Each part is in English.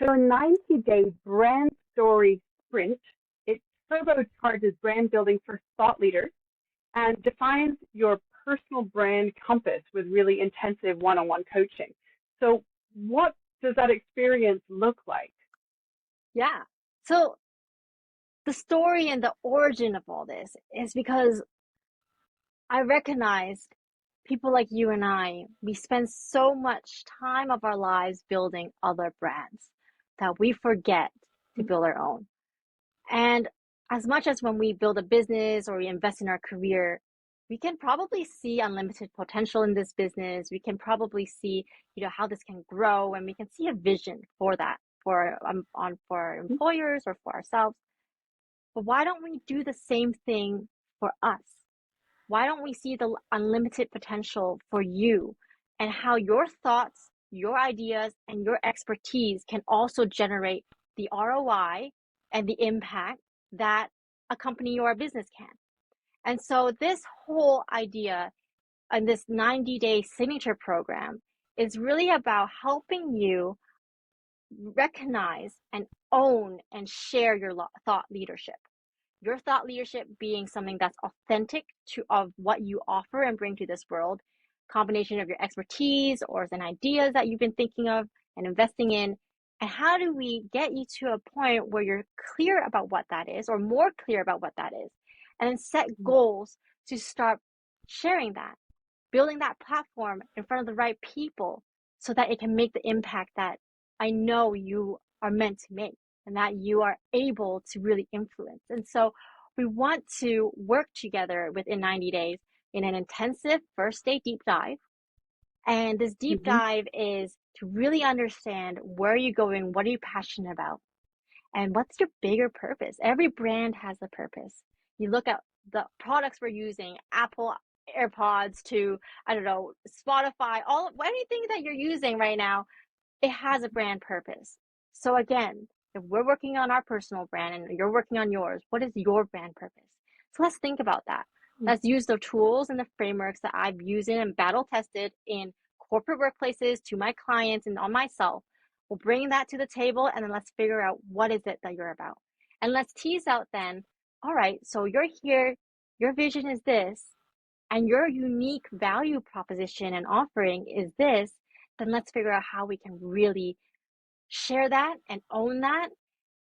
So a 90-day brand story sprint, it turbocharges brand building for thought leaders and defines your personal brand compass with really intensive one-on-one coaching. So what does that experience look like? Yeah. So the story and the origin of all this is because I recognized people like you and we spend so much time of our lives building other brands that we forget to build our own. And as much as when we build a business or we invest in our career, we can probably see unlimited potential in this business. We can probably see, how this can grow, and we can see a vision for that for our employers or for ourselves. But why don't we do the same thing for us? Why don't we see the unlimited potential for you and how your thoughts, your ideas, and your expertise can also generate the ROI and the impact that a company or a business can? And so this whole idea and this 90-day signature program is really about helping you recognize and own and share your thought leadership. Your thought leadership being something that's authentic of what you offer and bring to this world, combination of your expertise or some ideas that you've been thinking of and investing in. And how do we get you to a point where you're clear about what that is, or more clear about what that is, and then set goals to start sharing that, building that platform in front of the right people so that it can make the impact that I know you are meant to make and that you are able to really influence. And so we want to work together within 90 days in an intensive first day deep dive. And this deep dive is to really understand where you're going, what are you passionate about, and what's your bigger purpose. Every brand has a purpose. You look at the products we're using, Apple AirPods to, I don't know, Spotify, anything that you're using right now, it has a brand purpose. So again, if we're working on our personal brand and you're working on yours, what is your brand purpose? So let's think about that. Let's use the tools and the frameworks that I've used and battle tested in corporate workplaces to my clients and on myself. We'll bring that to the table, and then let's figure out what is it that you're about. And let's tease out then, all right, so you're here, your vision is this, and your unique value proposition and offering is this, then let's figure out how we can really share that and own that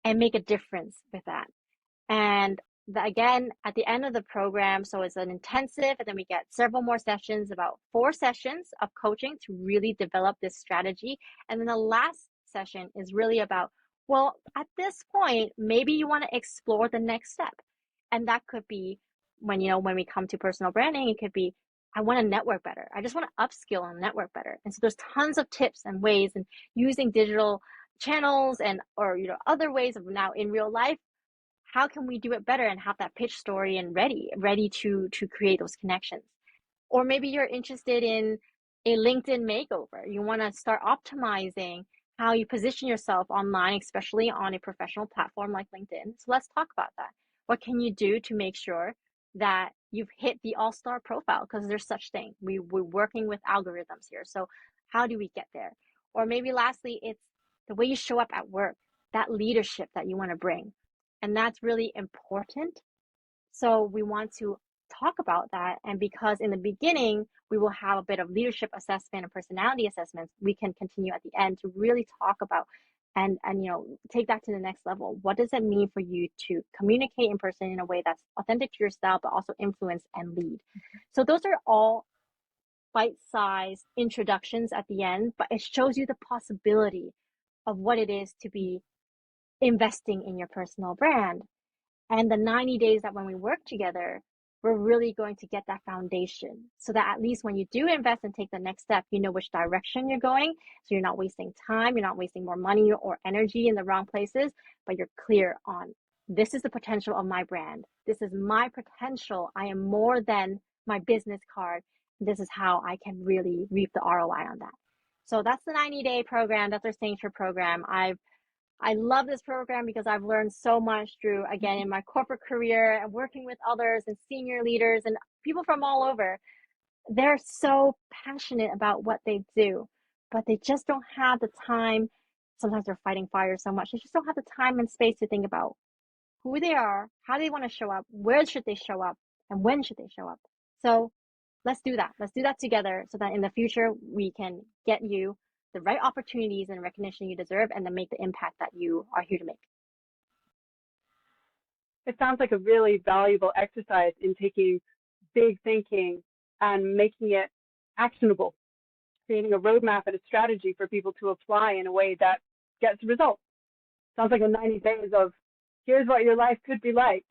and make a difference with that. And again, at the end of the program, so it's an intensive, and then we get several more sessions, about 4 sessions of coaching to really develop this strategy. And then the last session is really about, well, at this point, maybe you want to explore the next step. And that could be when we come to personal branding, it could be, I want to network better. I just want to upskill and network better. And so there's tons of tips and ways, and using digital channels or other ways of now in real life, how can we do it better and have that pitch story and ready to create those connections. Or maybe you're interested in a LinkedIn makeover. You want to start optimizing how you position yourself online, especially on a professional platform like LinkedIn. So let's talk about that. What can you do to make sure that you've hit the all-star profile? Because there's such thing. We're working with algorithms here. So how do we get there? Or maybe lastly, it's the way you show up at work, that leadership that you want to bring. And that's really important. So we want to talk about that. And because in the beginning, we will have a bit of leadership assessment and personality assessments, we can continue at the end to really talk about and take that to the next level. What does it mean for you to communicate in person in a way that's authentic to yourself, but also influence and lead? So those are all bite-sized introductions at the end, but it shows you the possibility of what it is to be investing in your personal brand. And the 90 days that when we work together, we're really going to get that foundation so that at least when you do invest and take the next step, you know which direction you're going. So you're not wasting time, you're not wasting more money or energy in the wrong places, but you're clear on, this is the potential of my brand. This is my potential. I am more than my business card. This is how I can really reap the ROI on that. So that's the 90-day program. That's our signature program. I love this program because I've learned so much through, again, in my corporate career and working with others and senior leaders and people from all over. They're so passionate about what they do, but they just don't have the time sometimes they're fighting fire so much. They just don't have the time and space to think about who they are, how they want to show up, where should they show up, and when should they show up. So let's do that. Let's do that together so that in the future we can get you the right opportunities and recognition you deserve and then make the impact that you are here to make. It sounds like a really valuable exercise in taking big thinking and making it actionable, creating a roadmap and a strategy for people to apply in a way that gets results. Sounds like a 90 days of here's what your life could be like.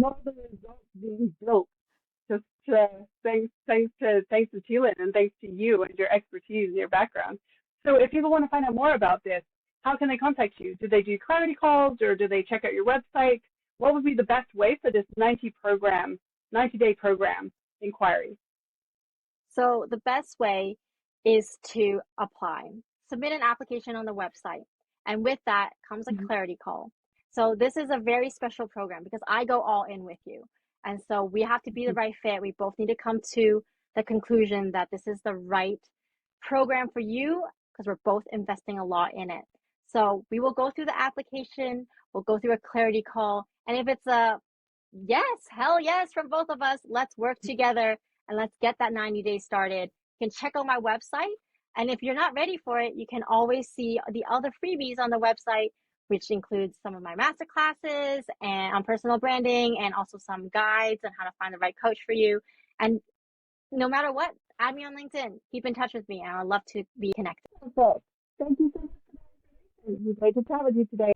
All the results being built. Just thanks to Tealinn and thanks to you and your expertise and your background. So if people want to find out more about this, how can they contact you? Do they do clarity calls or do they check out your website? What would be the best way for this 90-day program inquiry? So the best way is to apply. Submit an application on the website. And with that comes a clarity call. So this is a very special program because I go all in with you. And so we have to be the right fit. We both need to come to the conclusion that this is the right program for you because we're both investing a lot in it. So we will go through the application, we'll go through a clarity call. And if it's a yes, hell yes from both of us, let's work together and let's get that 90 days started. You can check out my website. And if you're not ready for it, you can always see the other freebies on the website, which includes some of my master classes and on personal branding and also some guides on how to find the right coach for you. And no matter what, add me on LinkedIn. Keep in touch with me, and I'd love to be connected. Perfect. Thank you so much for that information. It was great to chat with you today.